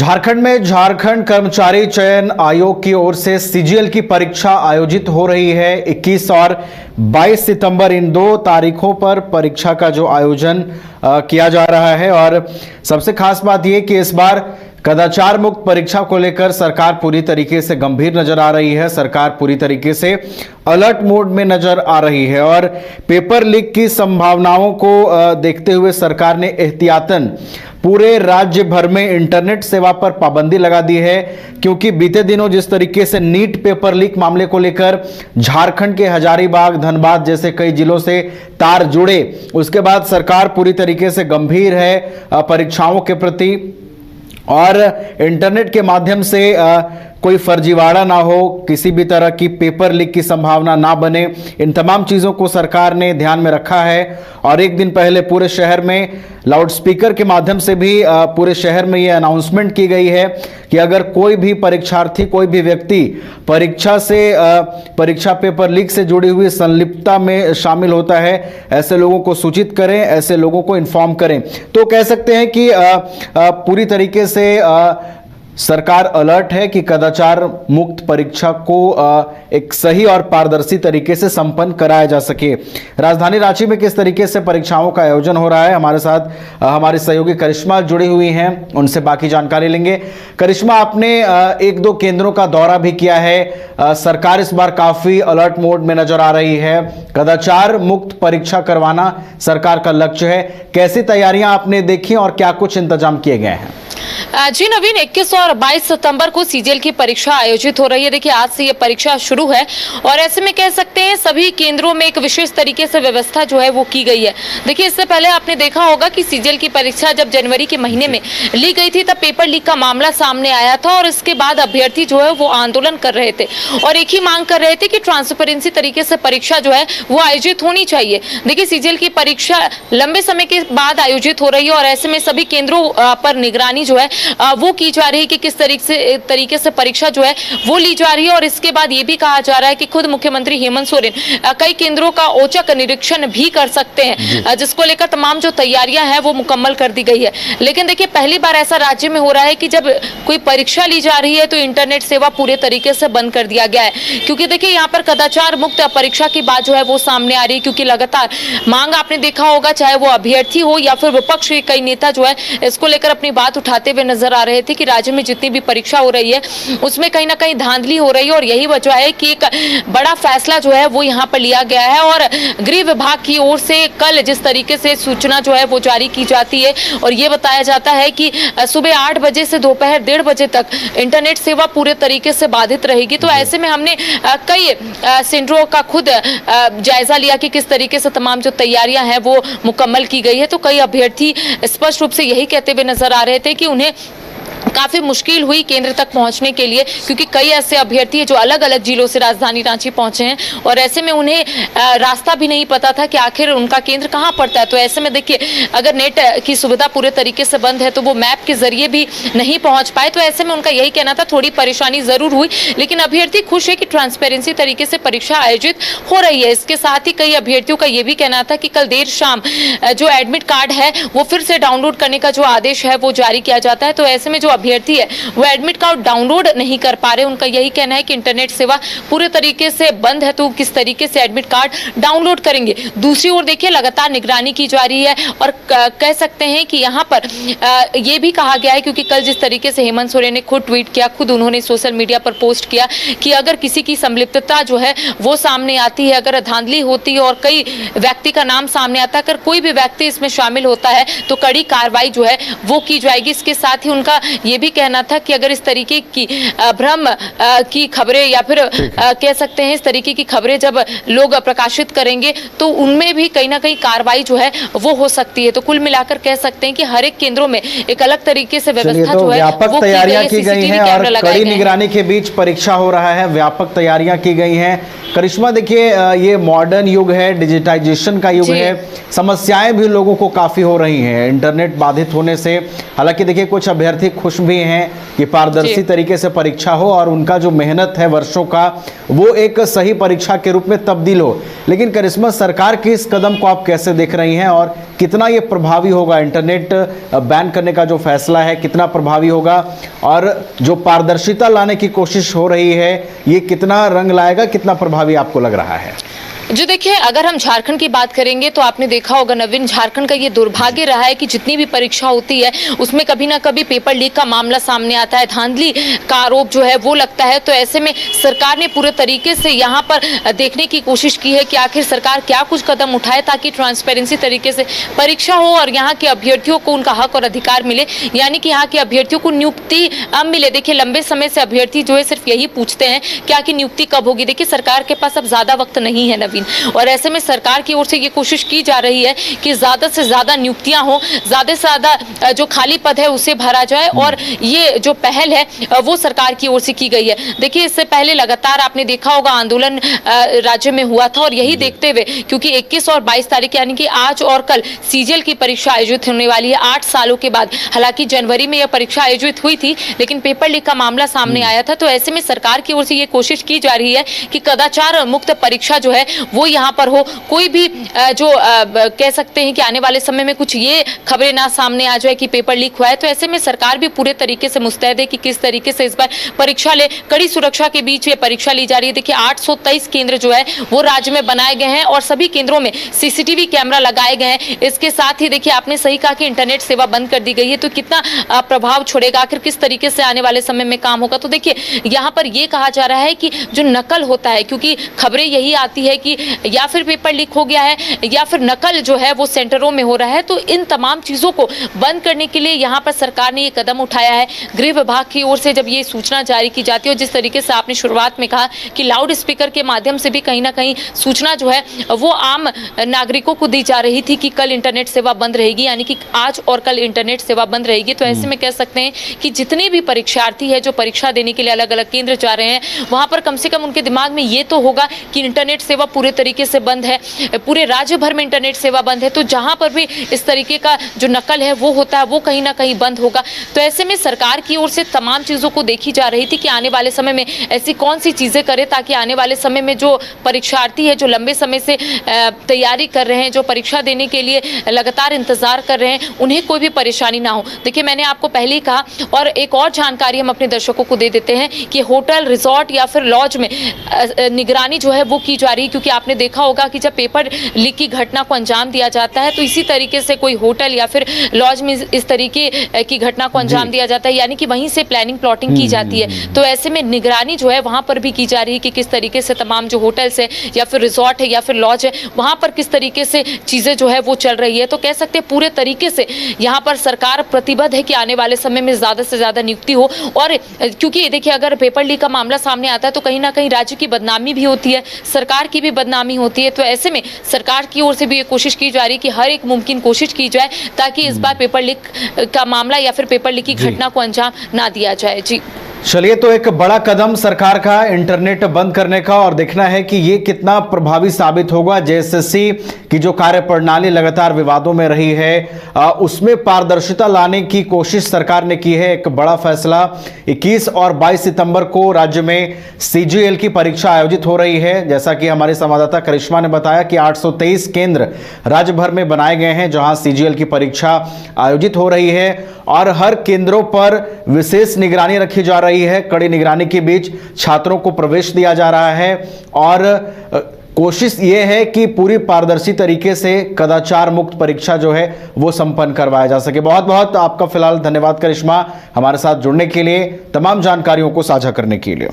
झारखंड में झारखंड कर्मचारी चयन आयोग की ओर से सीजीएल की परीक्षा आयोजित हो रही है। 21 और 22 सितंबर इन 2 तारीखों पर परीक्षा का जो आयोजन किया जा रहा है। और सबसे खास बात यह कि इस बार कदाचार मुक्त परीक्षा को लेकर सरकार पूरी तरीके से गंभीर नजर आ रही है। सरकार पूरी तरीके से अलर्ट मोड में नजर आ रही है और पेपर लीक की संभावनाओं को देखते हुए सरकार ने एहतियातन पूरे राज्य भर में इंटरनेट सेवा पर पाबंदी लगा दी है, क्योंकि बीते दिनों जिस तरीके से नीट पेपर लीक मामले को लेकर झारखंड के हजारीबाग, धनबाद जैसे कई जिलों से तार जुड़े, उसके बाद सरकार पूरी तरीके से गंभीर है परीक्षाओं के प्रति और इंटरनेट के माध्यम से कोई फर्जीवाड़ा ना हो, किसी भी तरह की पेपर लीक की संभावना ना बने, इन तमाम चीज़ों को सरकार ने ध्यान में रखा है। और एक दिन पहले पूरे शहर में लाउडस्पीकर के माध्यम से भी पूरे शहर में यह अनाउंसमेंट की गई है कि अगर कोई भी परीक्षार्थी, कोई भी व्यक्ति परीक्षा पेपर लीक से जुड़ी हुई संलिप्तता में शामिल होता है, ऐसे लोगों को सूचित करें, ऐसे लोगों को इन्फॉर्म करें। तो कह सकते हैं कि पूरी तरीके से सरकार अलर्ट है कि कदाचार मुक्त परीक्षा को एक सही और पारदर्शी तरीके से संपन्न कराया जा सके। राजधानी रांची में किस तरीके से परीक्षाओं का आयोजन हो रहा है, हमारे साथ हमारे सहयोगी करिश्मा जुड़ी हुई हैं, उनसे बाकी जानकारी लेंगे। करिश्मा, आपने 1-2 केंद्रों का दौरा भी किया है। सरकार इस बार काफी अलर्ट मोड में नजर आ रही है। कदाचार मुक्त परीक्षा करवाना सरकार का लक्ष्य है। कैसी तैयारियां आपने देखी और क्या कुछ इंतजाम किए गए हैं? जी नवीन, 21 और 22 सितंबर को सीजीएल की परीक्षा आयोजित हो रही है। देखिए, आज से ये परीक्षा शुरू है और ऐसे में कह सकते हैं सभी केंद्रों में एक विशेष तरीके से व्यवस्था जो है वो की गई है। देखिए, इससे पहले आपने देखा होगा कि सीजीएल की परीक्षा जब जनवरी के महीने में ली गई थी, तब पेपर लीक का मामला सामने आया था और इसके बाद अभ्यर्थी जो है वो आंदोलन कर रहे थे और एक ही मांग कर रहे थे कि ट्रांसपेरेंसी तरीके से परीक्षा जो है वो आयोजित होनी चाहिए। देखिए, सीजीएल की परीक्षा लंबे समय के बाद आयोजित हो रही है और ऐसे में सभी केंद्रों पर निगरानी जो है वो की जा रही है कि किस तरीके से परीक्षा जो है वो ली जा रही है। और इसके बाद ये भी कहा जा रहा है कि खुद मुख्यमंत्री हेमंत सोरेन कई केंद्रों का औचक निरीक्षण भी कर सकते हैं, जिसको लेकर तमाम जो तैयारियां हैं वो मुकम्मल कर दी गई है। लेकिन देखिए, पहली बार ऐसा राज्य में हो रहा है कि जब कोई परीक्षा ली जा रही है तो इंटरनेट सेवा पूरे तरीके से बंद कर दिया गया है, क्योंकि देखिए यहाँ पर कदाचार मुक्त परीक्षा की बात जो है वो सामने आ रही है। क्योंकि लगातार मांग आपने देखा होगा, चाहे वो अभ्यर्थी हो या फिर विपक्ष के कई नेता जो है इसको लेकर अपनी बात उठाते हुए नजर आ रहे थे कि राज्य में जितनी भी परीक्षा हो रही है उसमें कहीं ना कहीं धांधली हो रही है। और यही वजह है कि एक बड़ा फैसला जो है वो यहाँ पर लिया गया है और गृह विभाग की ओर से कल जिस तरीके से सूचना जो है वो जारी की जाती है और ये बताया जाता है कि सुबह 8 बजे से दोपहर 1:30 बजे तक इंटरनेट सेवा पूरे तरीके से बाधित रहेगी। तो ऐसे में हमने कई सेंटरों का खुद जायजा लिया कि किस तरीके से तमाम जो तैयारियां हैं वो मुकम्मल की गई है। तो कई अभ्यर्थी स्पष्ट रूप से यही कहते हुए नजर आ रहे थे कि उन्हें काफी मुश्किल हुई केंद्र तक पहुंचने के लिए, क्योंकि कई ऐसे अभ्यर्थी हैं जो अलग अलग जिलों से राजधानी रांची पहुंचे हैं और ऐसे में उन्हें रास्ता भी नहीं पता था कि आखिर उनका केंद्र कहां पड़ता है। तो ऐसे में देखिए, अगर नेट की सुविधा पूरे तरीके से बंद है तो वो मैप के जरिए भी नहीं पहुंच पाए। तो ऐसे में उनका यही कहना था, थोड़ी परेशानी जरूर हुई, लेकिन अभ्यर्थी खुश है कि ट्रांसपेरेंसी तरीके से परीक्षा आयोजित हो रही है। इसके साथ ही कई अभ्यर्थियों का यह भी कहना था कि कल देर शाम जो एडमिट कार्ड है वो फिर से डाउनलोड करने का जो आदेश है वो जारी किया जाता है। तो ऐसे में जो अभ्यर्थी है वो एडमिट कार्ड डाउनलोड नहीं कर पा रहे, उनका यही कहना है कि इंटरनेट सेवा पूरे तरीके से बंद है, तो किस तरीके से एडमिट कार्ड डाउनलोड करेंगे। दूसरी ओर देखिए, लगातार निगरानी की जा रही है और कह सकते हैं कि यहाँ पर यह भी कहा गया है, क्योंकि कल जिस तरीके से हेमंत सोरेन ने खुद ट्वीट किया, खुद उन्होंने सोशल मीडिया पर पोस्ट किया कि अगर किसी की संलिप्तता जो है वो सामने आती है, अगर धांधली होती है और कई व्यक्ति का नाम सामने आता है, अगर कोई भी व्यक्ति इसमें शामिल होता है तो कड़ी कार्रवाई जो है वो की जाएगी। इसके साथ ही उनका ये भी कहना था कि अगर इस तरीके की भ्रम की खबरें या फिर कह सकते हैं इस तरीके की खबरें जब लोग प्रकाशित करेंगे तो उनमें भी कहीं ना कहीं कार्रवाई जो है वो हो सकती है। तो कुल मिलाकर कह सकते हैं कि हर एक केंद्रों में एक अलग तरीके से व्यवस्था जो है व्यापक तैयारियां की गई हैं और कड़ी निगरानी के बीच परीक्षा हो रहा है, व्यापक तैयारियां की गई हैं। करिश्मा, देखिए ये मॉडर्न युग है, डिजिटाइजेशन का युग है, समस्याएं भी लोगों को काफी हो रही हैं इंटरनेट बाधित होने से। हालांकि देखिए, कुछ अभ्यर्थी खुश भी हैं कि पारदर्शी तरीके से परीक्षा हो और उनका जो मेहनत है वर्षों का वो एक सही परीक्षा के रूप में तब्दील हो। लेकिन करिश्मा, सरकार की इस कदम को आप कैसे देख रही हैं और कितना ये प्रभावी होगा? इंटरनेट बैन करने का जो फैसला है कितना प्रभावी होगा और जो पारदर्शिता लाने की कोशिश हो रही है ये कितना रंग लाएगा, कितना प्रभावी आपको लग रहा है? जो देखिए, अगर हम झारखंड की बात करेंगे तो आपने देखा होगा नवीन, झारखंड का ये दुर्भाग्य रहा है कि जितनी भी परीक्षा होती है उसमें कभी ना कभी पेपर लीक का मामला सामने आता है, धांधली का आरोप जो है वो लगता है। तो ऐसे में सरकार ने पूरे तरीके से यहाँ पर देखने की कोशिश की है कि आखिर सरकार क्या कुछ कदम उठाए ताकि ट्रांसपेरेंसी तरीके से परीक्षा हो और यहाँ के अभ्यर्थियों को उनका हक और अधिकार मिले, यानी कि यहाँ के अभ्यर्थियों को नियुक्ति अब मिले। देखिए, लंबे समय से अभ्यर्थी जो है सिर्फ यही पूछते हैं कि आखिर नियुक्ति कब होगी। देखिए, सरकार के पास अब ज्यादा वक्त नहीं है नवीन, और ऐसे में सरकार की ओर से ये कोशिश की जा रही है कि ज्यादा से ज्यादा नियुक्तियां हो, ज्यादा से ज्यादा जो खाली पद है उसे भरा जाए, और ये जो पहल है वो सरकार की ओर से की गई है। देखिए, इससे पहले लगातार आपने देखा होगा आंदोलन राज्य में हुआ था, और यही देखते हुए क्योंकि 21 और 22 तारीख यानी कि आज और कल सीजीएल की परीक्षा आयोजित होने वाली है 8 सालों के बाद। हालांकि जनवरी में यह परीक्षा आयोजित हुई थी लेकिन पेपर लीक का मामला सामने आया था। तो ऐसे में सरकार की ओर से ये कोशिश की जा रही है कि कदाचार मुक्त परीक्षा जो है वो यहाँ पर हो। कोई भी जो कह सकते हैं कि आने वाले समय में कुछ ये खबरें ना सामने आ जाए कि पेपर लीक हुआ है। तो ऐसे में सरकार भी पूरे तरीके से मुस्तैद है कि किस तरीके से इस बार परीक्षा ले। कड़ी सुरक्षा के बीच ये परीक्षा ली जा रही है। देखिए, 823 केंद्र जो है वो राज्य में बनाए गए हैं और सभी केंद्रों में सीसीटीवी कैमरा लगाए गए हैं। इसके साथ ही देखिए, आपने सही कहा कि इंटरनेट सेवा बंद कर दी गई है, तो कितना प्रभाव छोड़ेगा, आखिर किस तरीके से आने वाले समय में काम होगा। तो देखिए, यहाँ पर यह कहा जा रहा है कि जो नकल होता है, क्योंकि खबरें यही आती है कि या फिर पेपर लीक हो गया है या फिर नकल जो है वो सेंटरों में हो रहा है, तो इन तमाम चीजों को बंद करने के लिए यहाँ पर सरकार ने ये कदम उठाया है। गृह विभाग की ओर से जब ये सूचना जारी की जाती है, और जिस तरीके से आपने शुरुआत में कहा कि लाउड स्पीकर के माध्यम से भी कहीं ना कहीं सूचना जो है वो आम नागरिकों को दी जा रही थी कि कल इंटरनेट सेवा बंद रहेगी, यानी कि आज और कल इंटरनेट सेवा बंद रहेगी। तो ऐसे में कह सकते हैं कि जितने भी परीक्षार्थी है जो परीक्षा देने के लिए अलग अलग केंद्र जा रहे हैं, वहां पर कम से कम उनके दिमाग में ये तो होगा कि इंटरनेट सेवा पूरे तरीके से बंद है, पूरे राज्य भर में इंटरनेट सेवा बंद है। तो जहां पर भी इस तरीके का जो नकल है वो होता है वो कहीं ना कहीं बंद होगा। तो ऐसे में सरकार की ओर से तमाम चीजों को देखी जा रही थी कि आने वाले समय में ऐसी कौन सी चीजें करे ताकि आने वाले समय में जो परीक्षार्थी है, जो लंबे समय से तैयारी कर रहे हैं, जो परीक्षा देने के लिए लगातार इंतजार कर रहे हैं, उन्हें कोई भी परेशानी ना हो। देखिए, मैंने आपको पहले ही कहा, और एक और जानकारी हम अपने दर्शकों को दे देते हैं कि होटल, रिजॉर्ट या फिर लॉज में निगरानी जो है वो की जा रही है। क्योंकि आपने देखा होगा कि जब पेपर लीक की घटना को अंजाम दिया जाता है तो इसी तरीके से कोई होटल या फिर लॉज में इस तरीके की घटना को अंजाम दिया जाता है, यानी कि वहीं से प्लानिंग प्लॉटिंग की जाती है। तो ऐसे में निगरानी जो है वहां पर भी की जा रही है कि किस तरीके से तमाम जो होटल्स है या फिर रिजॉर्ट है या फिर लॉज है वहां पर किस तरीके से चीजें जो है वो चल रही है। तो कह सकते हैं पूरे तरीके से यहाँ पर सरकार प्रतिबद्ध है कि आने वाले समय में ज्यादा से ज्यादा नियुक्ति हो। और क्योंकि देखिए, अगर पेपर लीक का मामला सामने आता है तो कहीं ना कहीं राज्य की बदनामी भी होती है, सरकार की भी बदनामी होती है। तो ऐसे में सरकार की ओर से भी ये कोशिश की जा रही है कि हर एक मुमकिन कोशिश की जाए ताकि इस बार पेपर लीक का मामला या फिर पेपर लीक की घटना को अंजाम ना दिया जाए। जी चलिए, तो एक बड़ा कदम सरकार का इंटरनेट बंद करने का, और देखना है कि ये कितना प्रभावी साबित होगा। जेएसएससी की जो कार्यप्रणाली लगातार विवादों में रही है उसमें पारदर्शिता लाने की कोशिश सरकार ने की है। एक बड़ा फैसला, 21 और 22 सितंबर को राज्य में सीजीएल की परीक्षा आयोजित हो रही है। जैसा कि हमारे संवाददाता करिश्मा ने बताया कि 823 केंद्र राज्य भर में बनाए गए हैं जहां सीजीएल की परीक्षा आयोजित हो रही है, और हर केंद्रों पर विशेष निगरानी रखी जा रही है। कड़ी निगरानी के बीच छात्रों को प्रवेश दिया जा रहा है, और कोशिश ये है कि पूरी पारदर्शी तरीके से कदाचार मुक्त परीक्षा जो है वो संपन्न करवाया जा सके। बहुत बहुत आपका फिलहाल धन्यवाद करिश्मा, हमारे साथ जुड़ने के लिए, तमाम जानकारियों को साझा करने के लिए।